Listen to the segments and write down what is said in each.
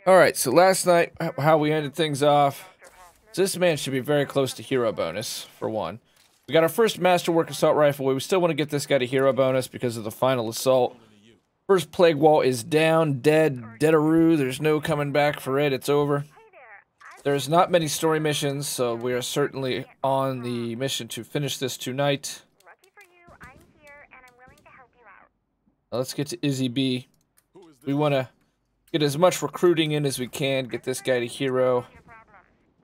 Alright, so last night, how we ended things off. So this man should be very close to hero bonus, for one. We got our first Masterwork Assault Rifle. We still want to get this guy to hero bonus because of the final assault. First Plague Wall is down, deadaroo. There's no coming back for it. It's over. There's not many story missions, so we are certainly on the mission to finish this tonight. Now let's get to Izzy B. We want to get as much recruiting in as we can, get this guy to hero.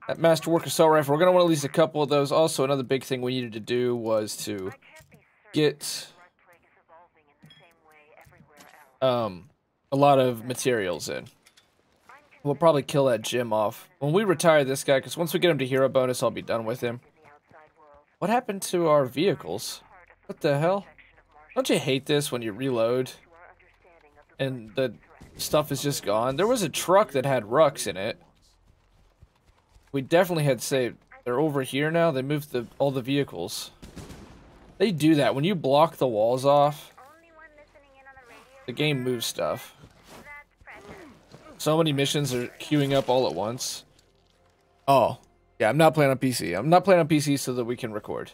That Masterwork Assault Rifle, we're going to want at least a couple of those. Also, another big thing we needed to do was to get a lot of materials in. We'll probably kill that gym off when we retire this guy, because once we get him to hero bonus, I'll be done with him. What happened to our vehicles? What the hell? Don't you hate this when you reload and the stuff is just gone? There was a truck that had rucks in it. We definitely had saved. They're over here now. They moved all the vehicles. They do that. When you block the walls off, the game moves stuff. So many missions are queuing up all at once. Oh, yeah, I'm not playing on PC. I'm not playing on PC so that we can record.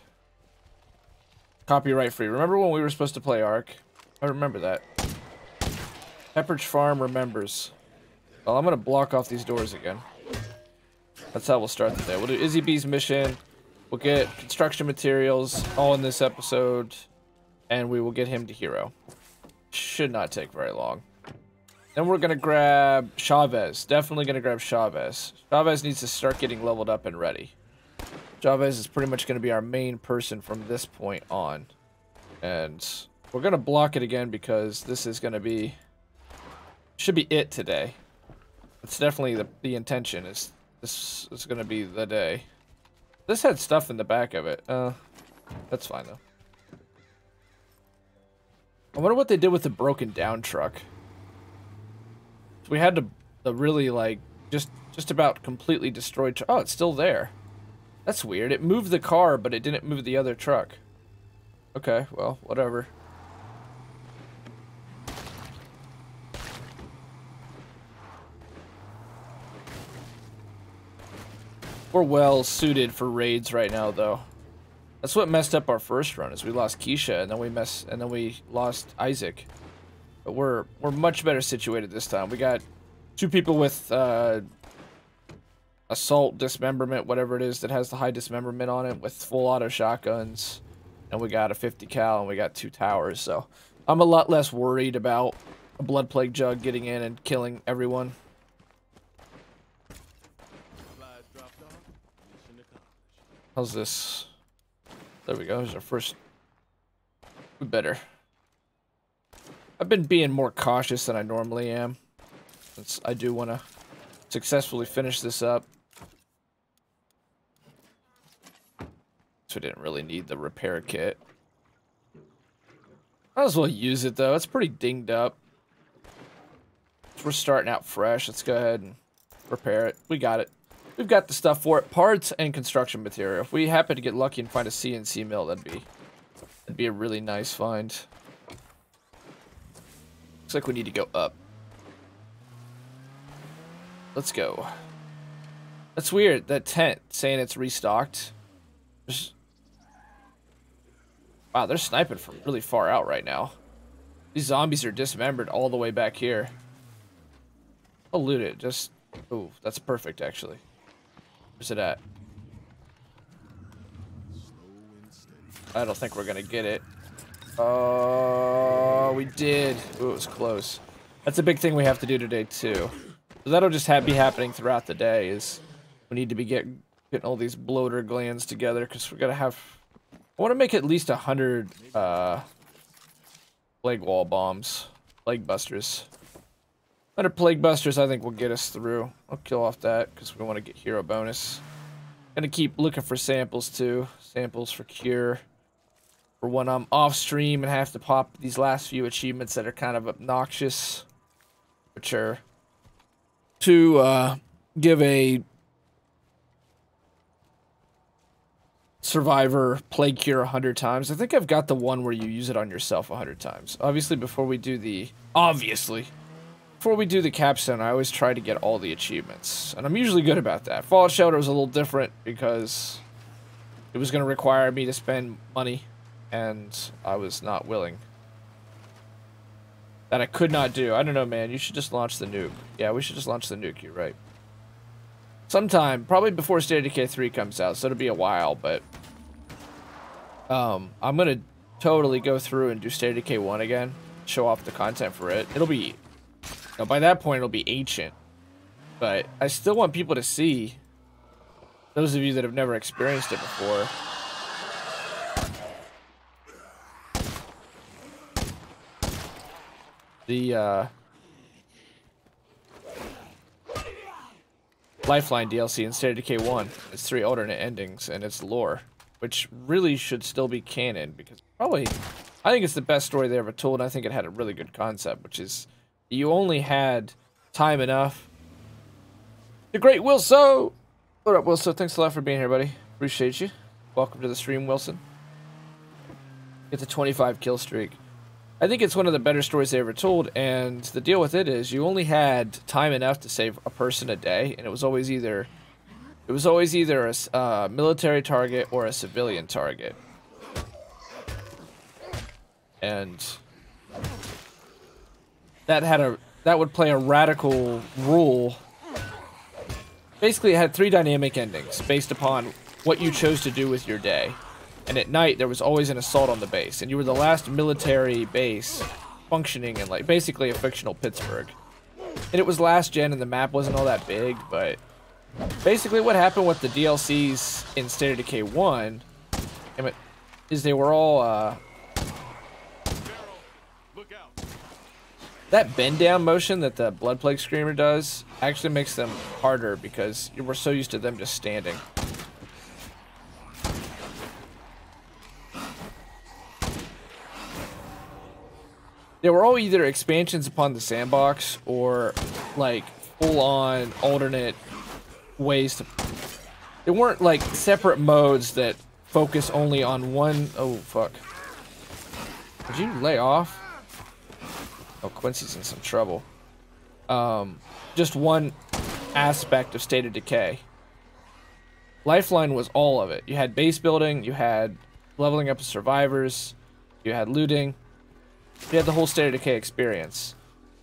Copyright free. Remember when we were supposed to play Ark? I remember that. Pepperidge Farm remembers. Well, I'm going to block off these doors again. That's how we'll start the day. We'll do Izzy B's mission. We'll get construction materials all in this episode. And we will get him to hero. Should not take very long. Then we're going to grab Chavez. Definitely going to grab Chavez. Chavez needs to start getting leveled up and ready. Chavez is pretty much going to be our main person from this point on. And we're going to block it again because this is going to be... should be it today. It's definitely the intention. Is this is going to be the day. This had stuff in the back of it. That's fine though. I wonder what they did with the broken down truck. We had to really like just about completely destroy. Oh, it's still there. That's weird. It moved the car, but it didn't move the other truck. Okay, well, whatever. We're well suited for raids right now, though. That's what messed up our first run, is we lost Keisha, and then we lost Isaac. But we're much better situated this time. We got 2 people with assault dismemberment, whatever it is, that has the high dismemberment on it, with full auto shotguns, and we got a 50 cal, and we got 2 towers. So I'm a lot less worried about a blood plague jug getting in and killing everyone. How's this? There we go. Here's our first. We better. I've been being more cautious than I normally am, since I do want to successfully finish this up. So we didn't really need the repair kit. Might as well use it though. It's pretty dinged up. So we're starting out fresh. Let's go ahead and repair it. We got it. We've got the stuff for it. Parts and construction material. If we happen to get lucky and find a CNC mill, that'd be a really nice find. Looks like we need to go up. Let's go. That's weird, that tent saying it's restocked. Wow, they're sniping from really far out right now. These zombies are dismembered all the way back here. I'll loot it, just... ooh, that's perfect, actually. Where's it at? I don't think we're gonna get it. Oh, we did. Ooh, it was close. That's a big thing we have to do today, too. So that'll just be happening throughout the day, is we need to be getting all these bloater glands together, because we're gonna have... I want to make at least 100 plague wall bombs. Plague busters. 100 plague busters I think will get us through. I'll kill off that, because we want to get hero bonus. Gonna keep looking for samples, too. Samples for cure. For when I'm off stream and have to pop these last few achievements that are kind of obnoxious, which are to give a survivor plague cure 100 times. I think I've got the one where you use it on yourself 100 times. Obviously, before we do the before we do the capstone, I always try to get all the achievements, and I'm usually good about that. Fallout Shelter was a little different because it was going to require me to spend money, and I was not willing. That I could not do. I don't know, man. You should just launch the nuke. Yeah, we should just launch the nuke. You're right. Sometime, probably before State of Decay 3 comes out, so it'll be a while, but I'm going to totally go through and do State of Decay 1 again, show off the content for it. It'll be, you know, by that point, it'll be ancient, but I still want people to see, those of you that have never experienced it before, the Lifeline DLC in State of Decay 1. It's 3 alternate endings, and it's lore, which really should still be canon, because probably, I think it's the best story they ever told, and I think it had a really good concept, which is, you only had time enough. The great Wilso! What up, Wilso? Thanks a lot for being here, buddy. Appreciate you. Welcome to the stream, Wilson. Get the 25 kill streak. I think it's one of the better stories they ever told, and the deal with it is you only had time enough to save a person a day, and it was always either a military target or a civilian target. And that would play a radical rule. Basically, it had 3 dynamic endings based upon what you chose to do with your day. And at night, there was always an assault on the base. And you were the last military base functioning in, like, basically a fictional Pittsburgh. And it was last gen, and the map wasn't all that big, but basically what happened with the DLCs in State of Decay 1 is they were all, that bend down motion that the Blood Plague Screamer does actually makes them harder because we're so used to them just standing. They were all either expansions upon the sandbox or like full-on alternate ways to... They weren't like separate modes that focus only on one... Oh, fuck. Did you lay off? Oh, Quincy's in some trouble. Just one aspect of State of Decay. Lifeline was all of it. You had base building, you had leveling up of survivors, you had looting. You had the whole State of Decay experience.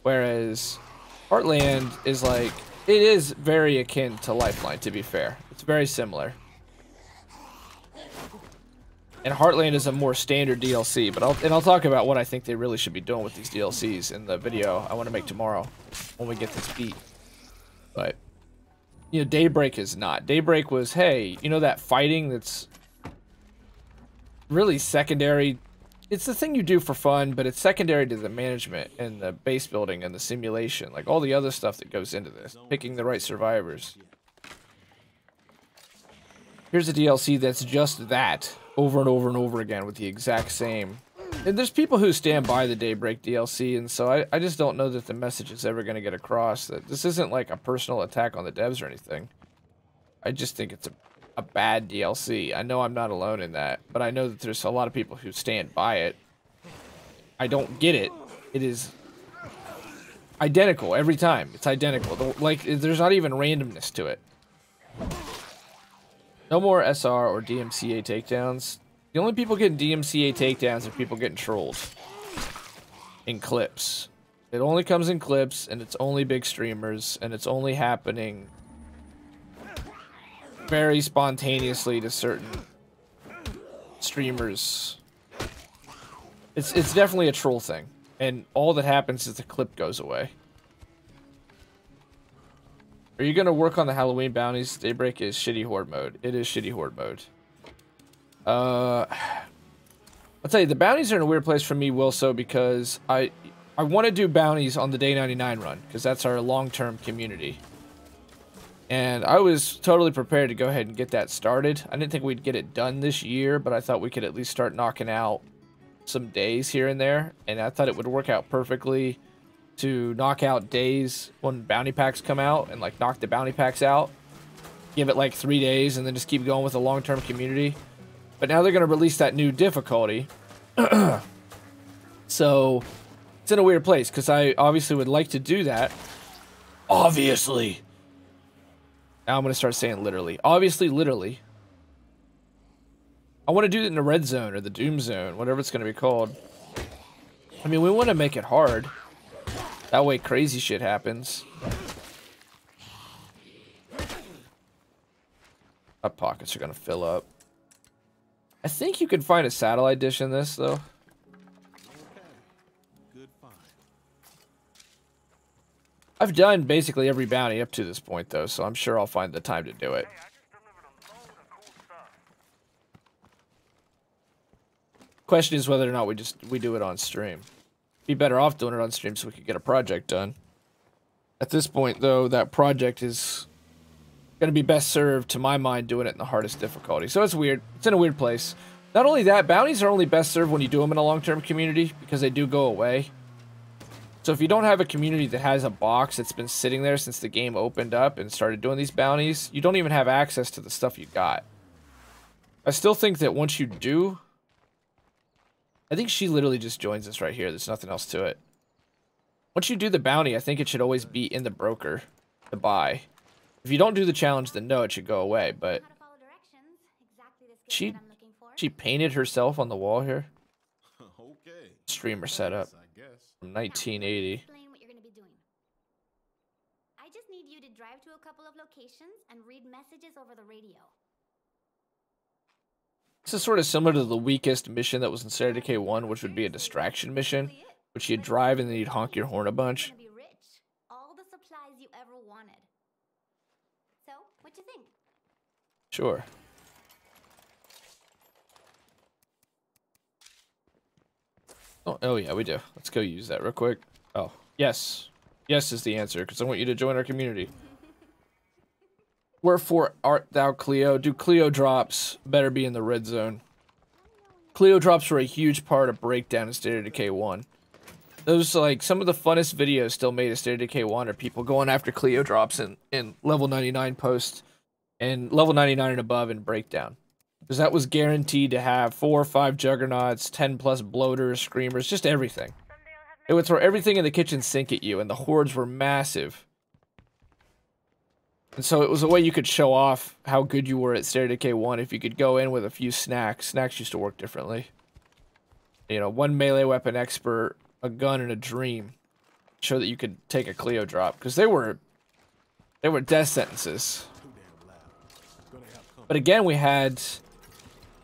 Whereas Heartland is like, it is very akin to Lifeline, to be fair. It's very similar. And Heartland is a more standard DLC, but I'll talk about what I think they really should be doing with these DLCs in the video I want to make tomorrow when we get this beat. But you know, Daybreak is not. Daybreak was, hey, you know that fighting that's really secondary. It's the thing you do for fun, but it's secondary to the management and the base building and the simulation. Like all the other stuff that goes into this. Picking the right survivors. Here's a DLC that's just that. Over and over and over again with the exact same. And there's people who stand by the Daybreak DLC, and so I just don't know that the message is ever going to get across. That this isn't like a personal attack on the devs or anything. I just think it's a bad DLC. I know I'm not alone in that, but I know that there's a lot of people who stand by it. I don't get it. It is identical every time. It's identical. Like, there's not even randomness to it. No more SR or DMCA takedowns. The only people getting DMCA takedowns are people getting trolled. In clips. It only comes in clips, and it's only big streamers, and it's only happening very spontaneously to certain streamers. It's definitely a troll thing, and all that happens is the clip goes away. Are you gonna work on the Halloween bounties? Daybreak is shitty horde mode. It is shitty horde mode. I'll tell you, the bounties are in a weird place for me, Wilso, because I want to do bounties on the Day 99 run, because that's our long-term community. And I was totally prepared to go ahead and get that started. I didn't think we'd get it done this year, but I thought we could at least start knocking out some days here and there. And I thought it would work out perfectly to knock out days when bounty packs come out and like knock the bounty packs out. Give it like 3 days and then just keep going with the long-term community. But now they're going to release that new difficulty. So It's in a weird place, because I obviously would like to do that. Obviously. Now I'm going to start saying literally. Obviously, literally. I want to do it in the red zone, or the doom zone, whatever it's going to be called. I mean, we want to make it hard. That way crazy shit happens. My pockets are going to fill up. I think you can find a satellite dish in this, though. I've done basically every bounty up to this point, though, so I'm sure I'll find the time to do it. Question is whether or not we do it on stream. Be better off doing it on stream so we could get a project done. At this point, though, that project is going to be best served, to my mind, doing it in the hardest difficulty. So it's weird. It's in a weird place. Not only that, bounties are only best served when you do them in a long-term community, because they do go away. So if you don't have a community that has a box that's been sitting there since the game opened up and started doing these bounties, you don't even have access to the stuff you got. I still think that once you do... I think she literally just joins us right here. There's nothing else to it. Once you do the bounty, I think it should always be in the broker to buy. If you don't do the challenge, then no, it should go away. But she painted herself on the wall here. Streamer setup from 1980. I just need you to drive to a couple of locations and read messages over the radio. This is sort of similar to the weakest mission that was in SoD K1, which would be a distraction mission, which you'd drive and then you'd honk your horn a bunch. All the supplies you ever wanted. So, what you think? Sure. Oh yeah, we do. Let's go use that real quick. Oh, yes. Yes is the answer, because I want you to join our community. Wherefore art thou, Cleo? Do Cleo drops better be in the red zone? Cleo drops were a huge part of Breakdown in State of Decay 1. Those, like, some of the funnest videos still made in State of Decay 1 are people going after Cleo drops in level 99 post and level 99 and above in Breakdown. Because that was guaranteed to have 4 or 5 juggernauts, 10 plus bloaters, screamers, just everything. It would throw everything in the kitchen sink at you, and the hordes were massive. And so it was a way you could show off how good you were at State of Decay 1 if you could go in with a few snacks. Snacks used to work differently. You know, 1 melee weapon expert, a gun, and a dream. Show that you could take a Cleo drop. Because they were death sentences. But again, we had...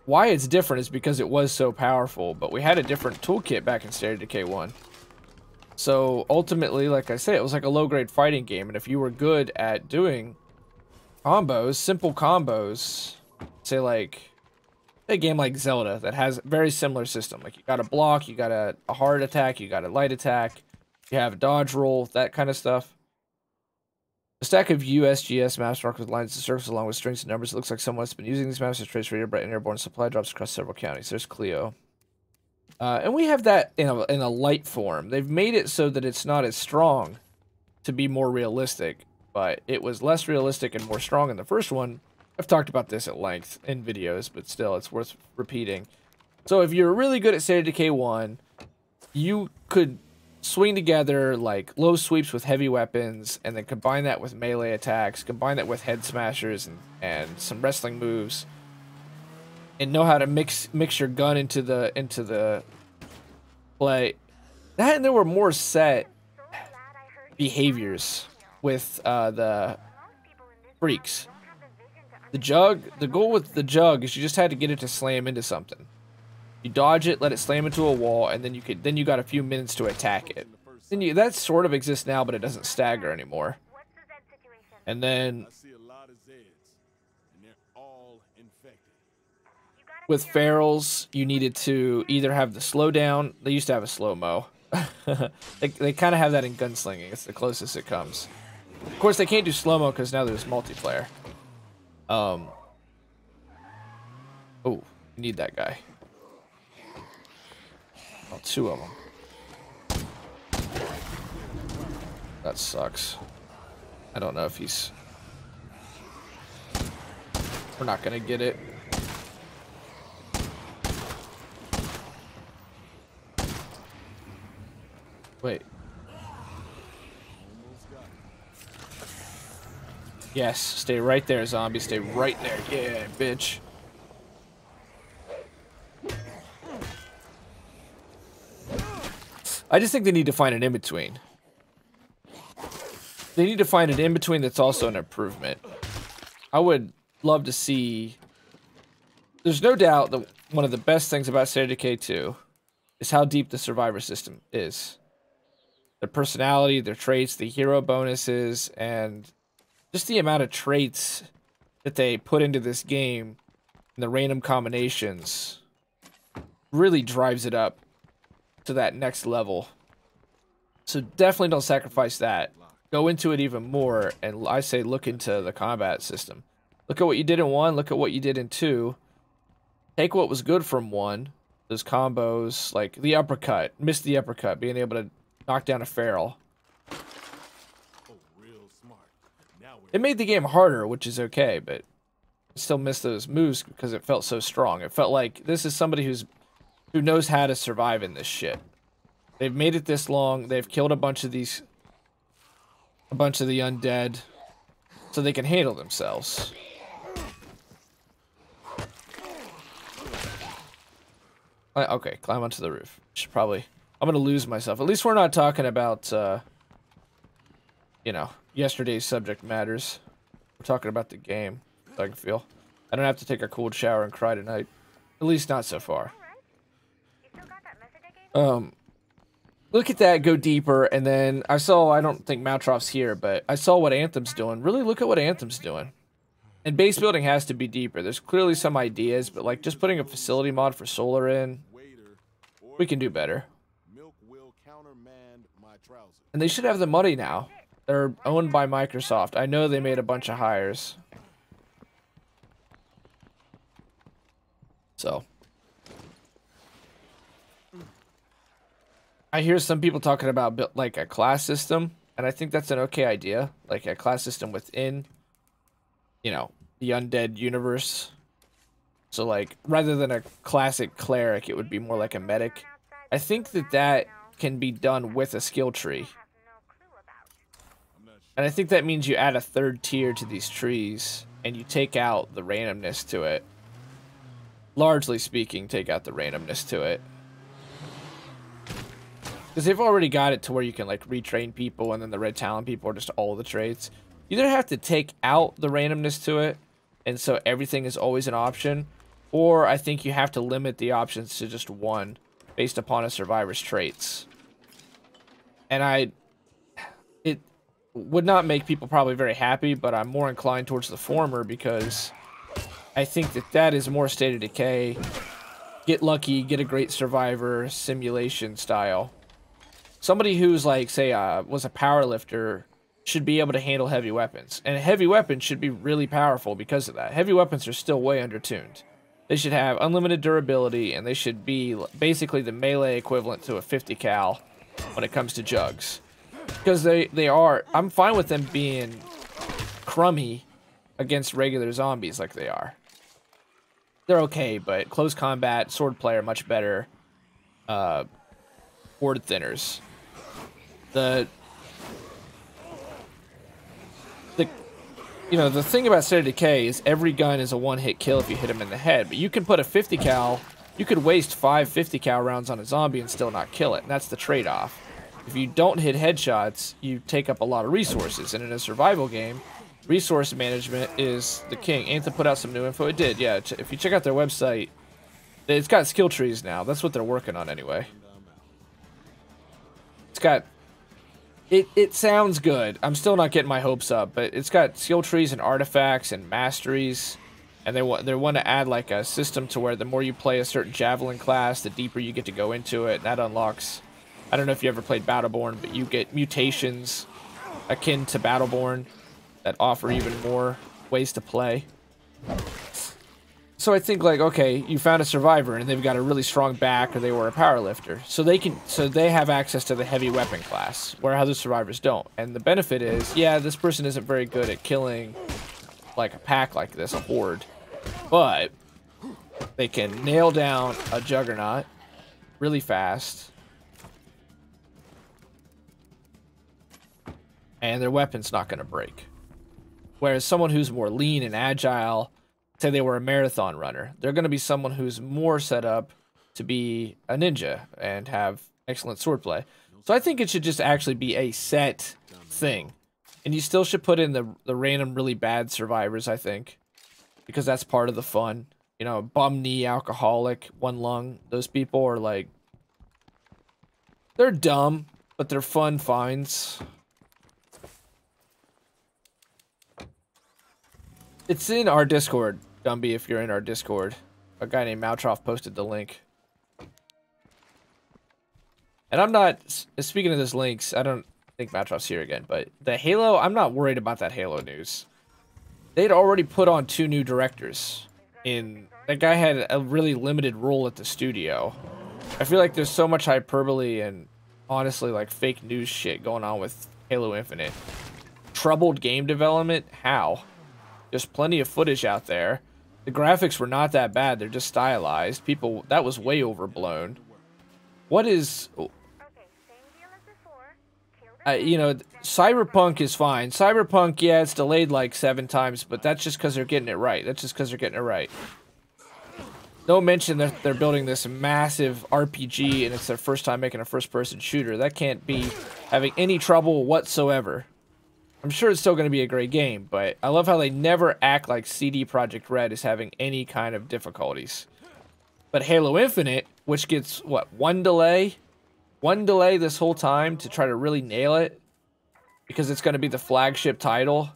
Why it's different is because it was so powerful. But we had a different toolkit back in State of Decay 1. So ultimately, like I say, it was like a low-grade fighting game. And if you were good at doing combos, simple combos, say a game like Zelda that has a very similar system. Like you got a block, you got a hard attack, you got a light attack, you have a dodge roll, that kind of stuff. A stack of USGS maps marked with lines of surface along with strings and numbers. It looks like someone's been using these maps to trace radar bright and airborne supply drops across several counties. There's Cleo. And we have that in a light form. They've made it so that it's not as strong to be more realistic, but it was less realistic and more strong in the first one. I've talked about this at length in videos, but still, it's worth repeating. So if you're really good at State of Decay 1, you could swing together like low sweeps with heavy weapons, and then combine that with melee attacks, combine that with head smashers and some wrestling moves, and know how to mix your gun into the play. That, and there were more set behaviors with the freaks. The goal with the jug is you just had to get it to slam into something. You dodge it, let it slam into a wall, and then you got a few minutes to attack it. Then that sort of exists now, but it doesn't stagger anymore. And then with ferals, you needed to either have the slowdown. They used to have a slow-mo. they kind of have that in gunslinging. It's the closest it comes. Of course, they can't do slow-mo because now there's multiplayer. Oh, you need that guy. Oh, 2 of them. That sucks. I don't know if he's... We're not gonna get it. Wait. Yes, stay right there, zombie. Stay right there. Yeah, bitch. I just think they need to find an in-between. They need to find an in-between that's also an improvement. I would love to see... There's no doubt that one of the best things about State of Decay 2 is how deep the survivor system is. Their personality, their traits, the hero bonuses, and just the amount of traits that they put into this game and the random combinations really drives it up to that next level. So definitely don't sacrifice that. Go into it even more, and I say look into the combat system. Look at what you did in 1, look at what you did in 2. Take what was good from 1, those combos, like the uppercut, miss the uppercut, being able to knock down a feral. It made the game harder, which is okay, but I still missed those moves because it felt so strong. It felt like this is somebody who knows how to survive in this shit. They've made it this long. They've killed a bunch of the undead, so they can handle themselves. Okay, climb onto the roof. Should probably. I'm gonna lose myself. At least we're not talking about, you know, yesterday's subject matters. We're talking about the game. So I can feel. I don't have to take a cold shower and cry tonight. At least not so far. Look at that, go deeper, and then I don't think Maltroff's here, but I saw what Anthem's doing. Really look at what Anthem's doing. And base building has to be deeper. There's clearly some ideas, but like just putting a facility mod for solar in, we can do better. And they should have the money now. They're owned by Microsoft. I know they made a bunch of hires. So. I hear some people talking about like a class system, and I think that's an okay idea. Like a class system within, you know, the undead universe. So like, rather than a classic cleric, it would be more like a medic. I think that can be done with a skill tree. And I think that means you add a third tier to these trees, and you take out the randomness to it. Largely speaking, take out the randomness to it. Because they've already got it to where you can like retrain people, and then the red talent people are just all the traits. You either have to take out the randomness to it, and so everything is always an option, or I think you have to limit the options to just one based upon a survivor's traits. And it would not make people probably very happy, but I'm more inclined towards the former because I think that is more State of Decay. Get lucky, get a great survivor simulation style. Somebody who's like, say, was a powerlifter should be able to handle heavy weapons. And heavy weapons should be really powerful because of that. Heavy weapons are still way undertuned. They should have unlimited durability, and they should be basically the melee equivalent to a 50 cal when it comes to jugs. Because they are, I'm fine with them being crummy against regular zombies like they are. They're okay, but close combat, sword play are much better. Horde thinners. The thing about State of Decay is every gun is a one-hit kill if you hit him in the head, but you can put a 50 cal, you could waste 5 50 cal rounds on a zombie and still not kill it, and that's the trade-off. If you don't hit headshots, you take up a lot of resources, and in a survival game, resource management is the king. Anthem put out some new info. It did, yeah. If you check out their website, it's got skill trees now. That's what they're working on anyway. It's got... It sounds good. I'm still not getting my hopes up, but it's got skill trees and artifacts and masteries, and they want to add like a system to where the more you play a certain javelin class, the deeper you get to go into it, and that unlocks... I don't know if you ever played Battleborn, but you get mutations akin to Battleborn that offer even more ways to play. So I think like, okay, you found a survivor and they've got a really strong back, or they were a powerlifter. So they have access to the heavy weapon class, where other survivors don't. And the benefit is, yeah, this person isn't very good at killing like a pack like this, a horde. But they can nail down a juggernaut really fast. and their weapon's not going to break. Whereas someone who's more lean and agile, say they were a marathon runner, they're going to be someone who's more set up to be a ninja and have excellent swordplay. So I think it should just actually be a set thing. And you still should put in the random really bad survivors, I think. Because that's part of the fun. You know, bum knee, alcoholic, one lung. Those people are like... They're dumb, but they're fun finds. It's in our Discord, Gumby, if you're in our Discord. A guy named Maltroff posted the link. And I'm not... Speaking of those links, I don't think Maltroff's here again, but the Halo, I'm not worried about that Halo news. They'd already put on 2 new directors. That guy had a really limited role at the studio. I feel like there's so much hyperbole and honestly like fake news shit going on with Halo Infinite. Troubled game development? How? There's plenty of footage out there. The graphics were not that bad. They're just stylized. People, that was way overblown. What is... you know, Cyberpunk is fine. Cyberpunk, yeah, it's delayed like 7 times, but that's just because they're getting it right. That's just because they're getting it right. No mention that they're building this massive RPG and it's their first time making a first-person shooter. That can't be having any trouble whatsoever. I'm sure it's still going to be a great game, but I love how they never act like CD Projekt Red is having any kind of difficulties. But Halo Infinite, which gets, what, one delay? One delay this whole time to try to really nail it, because it's going to be the flagship title,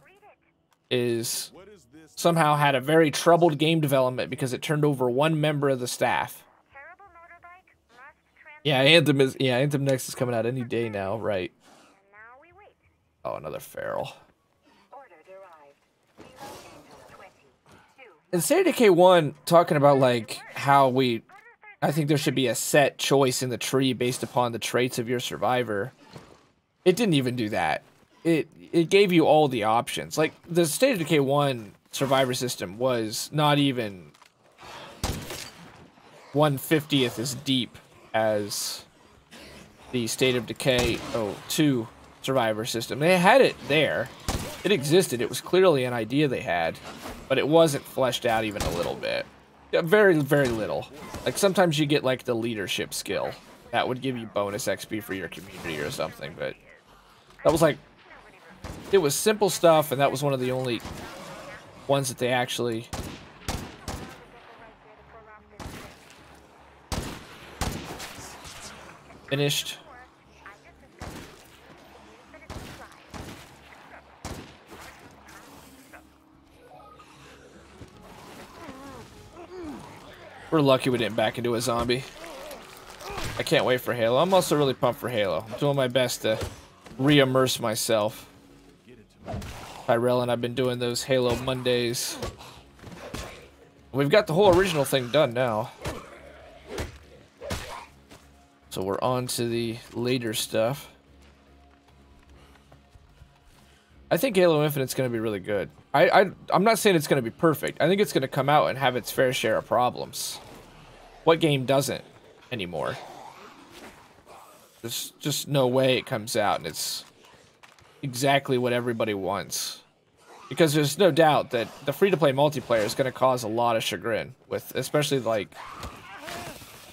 is somehow had a very troubled game development because it turned over 1 member of the staff. Yeah, Anthem Next is coming out any day now, right? Oh, another feral. In State of Decay 1, talking about like how I think there should be a set choice in the tree based upon the traits of your survivor. It didn't even do that. It gave you all the options. Like, the State of Decay 1 survivor system was not even 1/50th as deep as the State of Decay 2 survivor system. They had it there. It existed. It was clearly an idea they had, but it wasn't fleshed out even a little bit. Yeah, very, very little. Like, sometimes you get, like, the leadership skill. That would give you bonus XP for your community or something, but that was, like, it was simple stuff, and that was one of the only ones that they actually finished. We're lucky we didn't back into a zombie. I can't wait for Halo. I'm also really pumped for Halo. I'm doing my best to re-immerse myself. Tyrell and I've been doing those Halo Mondays. We've got the whole original thing done now. So we're on to the later stuff. I think Halo Infinite's going to be really good. I'm not saying it's going to be perfect. I think it's going to come out and have its fair share of problems. What game doesn't anymore? There's just no way it comes out and it's exactly what everybody wants. Because there's no doubt that the free-to-play multiplayer is going to cause a lot of chagrin, with especially, like,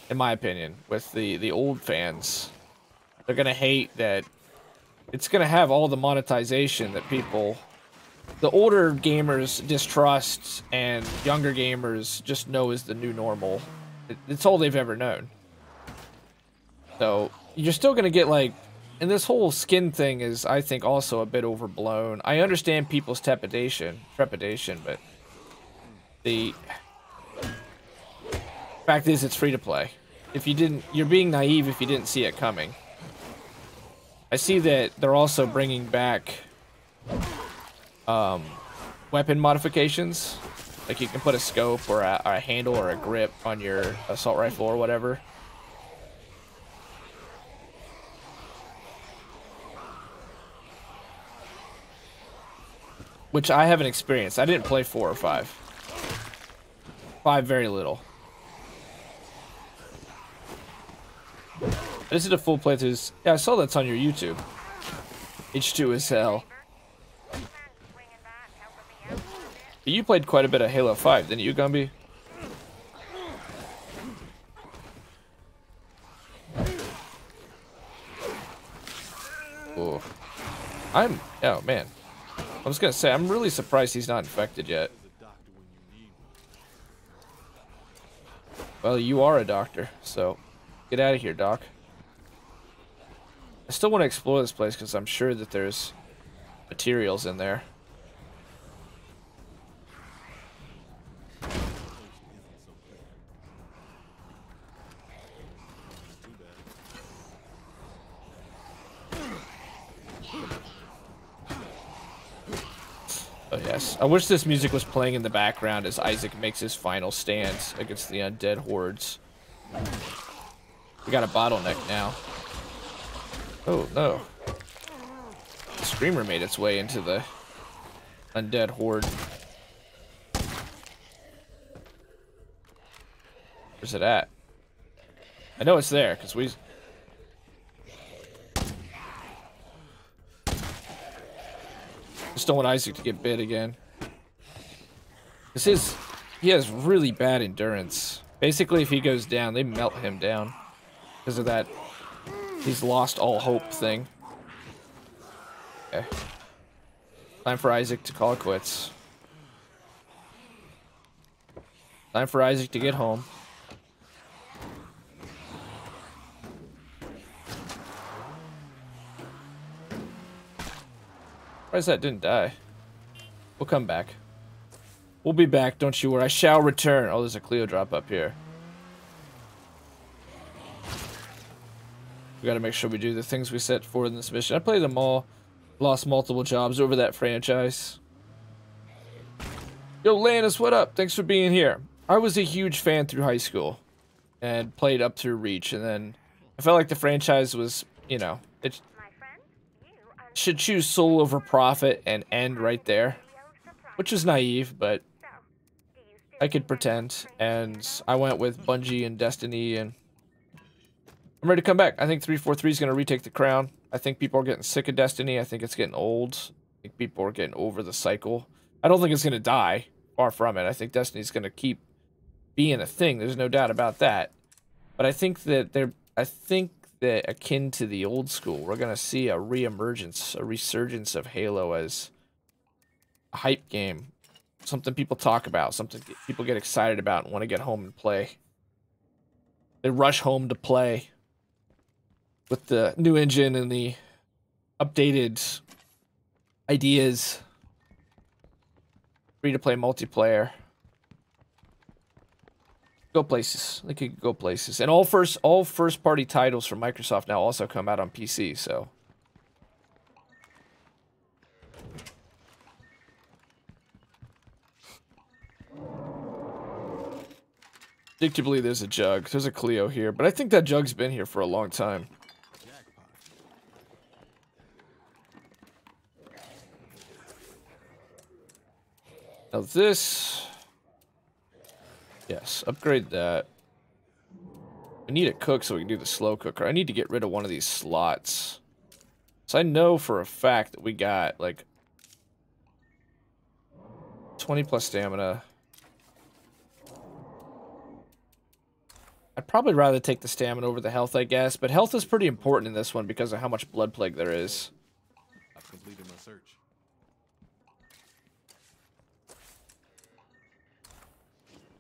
in my opinion, with the old fans. They're going to hate that it's going to have all the monetization that people... The older gamers distrust and younger gamers just know is the new normal. It's all they've ever known. So, you're still going to get, like... And this whole skin thing is, I think, also a bit overblown. I understand people's trepidation, but the fact is it's free to play. If you didn't, you're being naive if you didn't see it coming. I see that they're also bringing back weapon modifications. Like you can put a scope or a handle or a grip on your assault rifle or whatever. Which I haven't experienced. I didn't play 4 or 5. 5 very little. I just did a full playthrough. Yeah, I saw that's on your YouTube. H2 is hell. You played quite a bit of Halo 5, didn't you, Gumby? Oh. Oh, man. I was gonna say, I'm really surprised he's not infected yet. Well, you are a doctor, so get out of here, Doc. I still want to explore this place because I'm sure that there's materials in there. Oh yes, I wish this music was playing in the background as Isaac makes his final stand against the undead hordes. We got a bottleneck now. Oh no. The screamer made its way into the undead horde. Where's it at? I know it's there, because we... just don't want Isaac to get bit again. He has really bad endurance. Basically, if he goes down, they melt him down. Because of that, he's lost all hope thing. Okay. Time for Isaac to call it quits. Time for Isaac to get home. Surprised that didn't die. We'll come back. We'll be back, don't you worry. I shall return. Oh, there's a Cleo drop up here. We gotta make sure we do the things we set for in this mission. I played them all. Lost multiple jobs over that franchise. Yo, Lannis, what up? Thanks for being here. I was a huge fan through high school. And played up through Reach. And then I felt like the franchise was, you know, it should choose soul over profit and end right there. Which is naive, but I could pretend. And I went with Bungie and Destiny, and I'm ready to come back. I think 343 is going to retake the crown. I think people are getting sick of Destiny. I think it's getting old. I think people are getting over the cycle. I don't think it's going to die. Far from it. I think Destiny's going to keep being a thing. There's no doubt about that. But I think that akin to the old school, we're going to see a reemergence, a resurgence of Halo as a hype game. Something people talk about, something people get excited about and want to get home and play. They rush home to play with the new engine and the updated ideas. Free-to-play multiplayer. Go places. They could go places. And all first-party titles from Microsoft now also come out on PC, so... predictably, there's a jug. There's a Cleo here, but I think that jug's been here for a long time. Now this... yes, upgrade that. I need it cooked so we can do the slow cooker. I need to get rid of one of these slots. So I know for a fact that we got, like... 20 plus stamina. I'd probably rather take the stamina over the health, I guess. But health is pretty important in this one because of how much blood plague there is. I've completed my search.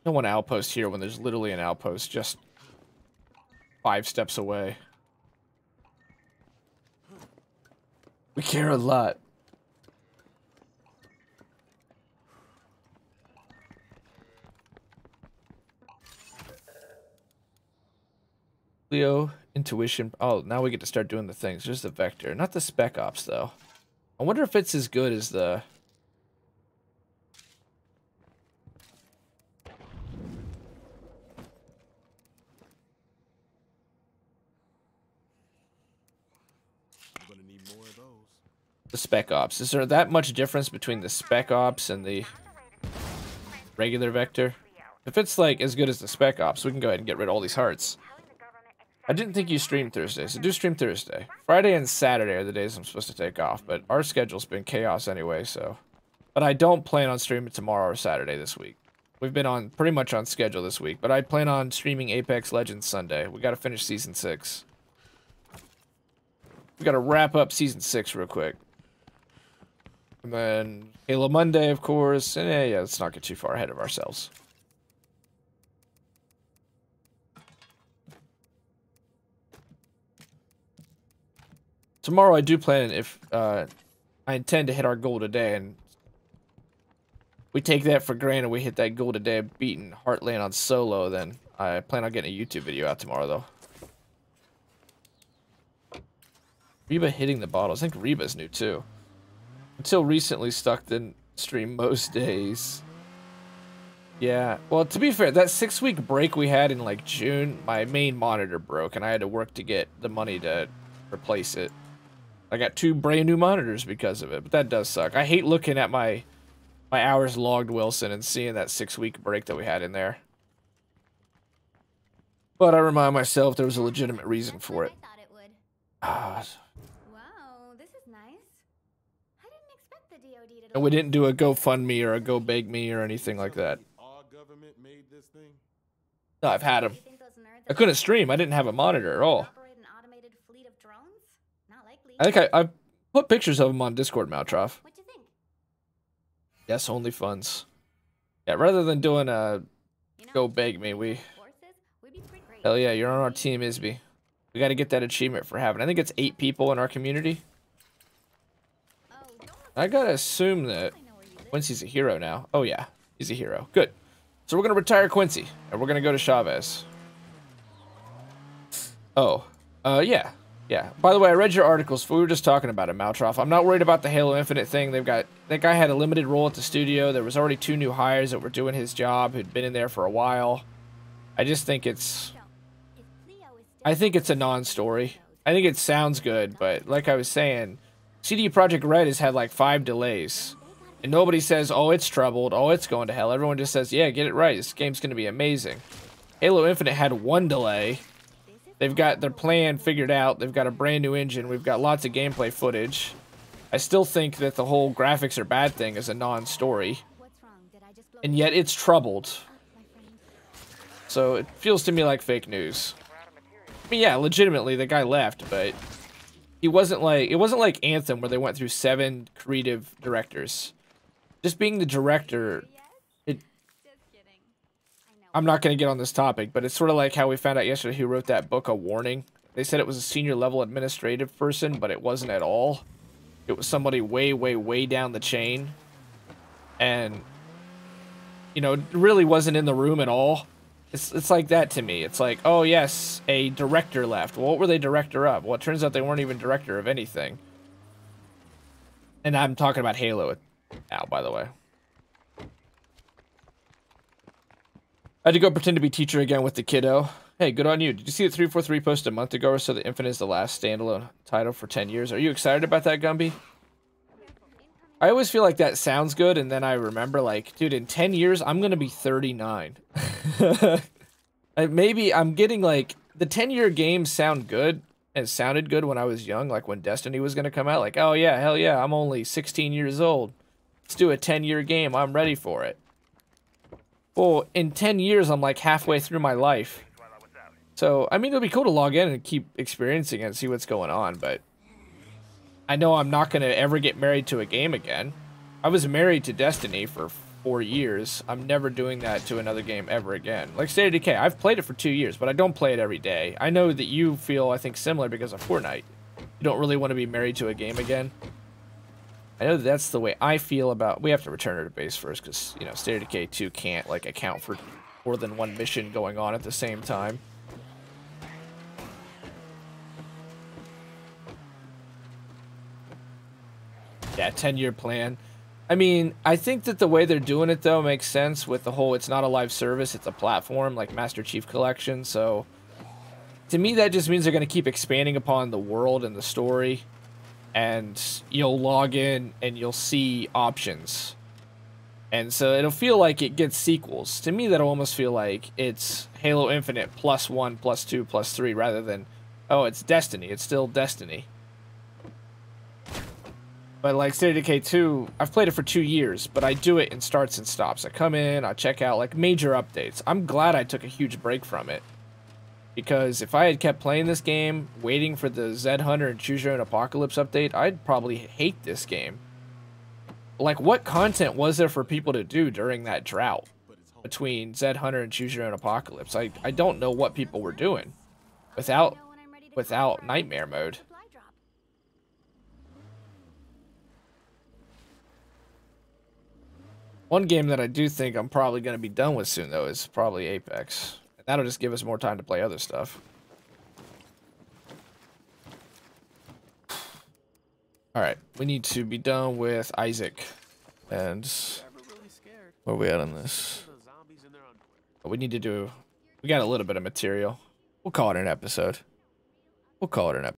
No one outpost here when there's literally an outpost just 5 steps away. We care a lot. Leo, intuition. Oh, now we get to start doing the things. There's the vector. Not the spec ops, though. I wonder if it's as good as the... I'm gonna need more of those. the spec ops. Is there that much difference between the spec ops and the regular vector? If it's like as good as the spec ops, we can go ahead and get rid of all these hearts. I didn't think you streamed Thursday, so do stream Thursday. Friday and Saturday are the days I'm supposed to take off, but our schedule's been chaos anyway, so. But I don't plan on streaming tomorrow or Saturday this week. We've been on pretty much on schedule this week, but I plan on streaming Apex Legends Sunday. We gotta finish Season 6. We gotta wrap up Season 6 real quick. And then Halo Monday, of course, and yeah, let's not get too far ahead of ourselves. Tomorrow I do plan, if I intend to hit our goal today, and we take that for granted, we hit that goal today of beating Heartland on solo, then I plan on getting a YouTube video out tomorrow, though. Reba hitting the bottles. I think Reba's new, too. Until recently, stuck didn't stream most days. Yeah, well, to be fair, that 6-week break we had in, like, June, my main monitor broke, and I had to work to get the money to replace it. I got 2 brand new monitors because of it, but that does suck. I hate looking at my hours logged, Wilson, and seeing that 6-week break that we had in there. But I remind myself there was a legitimate reason for it. I thought it would. Ah, Wow, this is nice. I didn't expect the DoD to. and we didn't do a GoFundMe or a GoBegMe or anything like that. Our government made this thing. No, I've had them. You think those nerds I couldn't stream. I didn't have a monitor at all. operate an automated fleet of drones? Not likely. I think I put pictures of them on Discord, Maltroff. What do you think? Yes, only funds. Yeah, rather than doing a You know, Go Beg Me, we... forces, we'd be pretty great. Hell yeah, you're on our team, Isby. We gotta get that achievement for having. I think it's 8 people in our community. Oh, don't look I gotta assume that I know where you live. Quincy's a hero now. Oh yeah, he's a hero. Good. So we're gonna retire Quincy, and we're gonna go to Chavez. Oh, yeah. Yeah. By the way, I read your articles. We were just talking about it, Maltroff. I'm not worried about the Halo Infinite thing. They've got... That guy had a limited role at the studio. There was already 2 new hires that were doing his job, who'd been in there for a while. I just think it's... If Cleo is I think it's a non-story. I think it sounds good, but like I was saying, CD Projekt Red has had like 5 delays. And nobody says, oh, it's troubled, oh, it's going to hell. Everyone just says, yeah, get it right. This game's going to be amazing. Halo Infinite had 1 delay. They've got their plan figured out. They've got a brand new engine. We've got lots of gameplay footage. I still think that the whole graphics are bad thing is a non-story. what's wrong? Did I just blow And yet it's troubled. my friend? So it feels to me like fake news. I mean, yeah, legitimately, the guy left, but he wasn't like... It wasn't like Anthem where they went through 7 creative directors. Just being the director... Just kidding. I know. I'm not going to get on this topic, but it's sort of like how we found out yesterday who wrote that book, A Warning. They said it was a senior level administrative person, but it wasn't at all. It was somebody way, way, way down the chain. And, you know, really wasn't in the room at all. It's like that to me. It's like, oh yes, a director left. Well, what were they director of? Well, it turns out they weren't even director of anything. And I'm talking about Halo now, by the way. I had to go pretend to be teacher again with the kiddo. Hey, good on you. Did you see that 343 posted a month ago or so that Infinite is the last standalone title for 10 years? Are you excited about that, Gumby? I always feel like that sounds good, and then I remember, like, dude, in 10 years, I'm going to be 39. Maybe I'm getting, like, the 10-year games sound good, and sounded good when I was young, like when Destiny was going to come out. Like, oh, yeah, hell yeah, I'm only 16 years old. Let's do a 10-year game. I'm ready for it. Well, in 10 years, I'm, like, halfway through my life. So, I mean, it'll be cool to log in and keep experiencing it and see what's going on, but I know I'm not going to ever get married to a game again. I was married to Destiny for 4 years. I'm never doing that to another game ever again. Like State of Decay, I've played it for 2 years, but I don't play it every day. I know that you feel, I think, similar because of Fortnite. You don't really want to be married to a game again. I know that's the way I feel about... We have to return her to base first because, you know, State of Decay 2 can't, like, account for more than one mission going on at the same time. Yeah, 10-year plan. I mean, I think that the way they're doing it, though, makes sense with the whole, it's not a live service, it's a platform, like Master Chief Collection, so... To me, that just means they're going to keep expanding upon the world and the story, and you'll log in and you'll see options. And so it'll feel like it gets sequels. To me, that'll almost feel like it's Halo Infinite +1, +2, +3 rather than, oh, it's Destiny. It's still Destiny. But like State of Decay 2, I've played it for 2 years, but I do it in starts and stops. I come in, I check out like major updates. I'm glad I took a huge break from it. Because if I had kept playing this game, waiting for the Zed Hunter and Choose Your Own Apocalypse update, I'd probably hate this game. Like, what content was there for people to do during that drought between Zed Hunter and Choose Your Own Apocalypse? I don't know what people were doing without Nightmare Mode. One game that I do think I'm probably going to be done with soon, though, is probably Apex. And that'll just give us more time to play other stuff. Alright, we need to be done with Isaac. And where are we at on this? We need to do... We got a little bit of material. We'll call it an episode.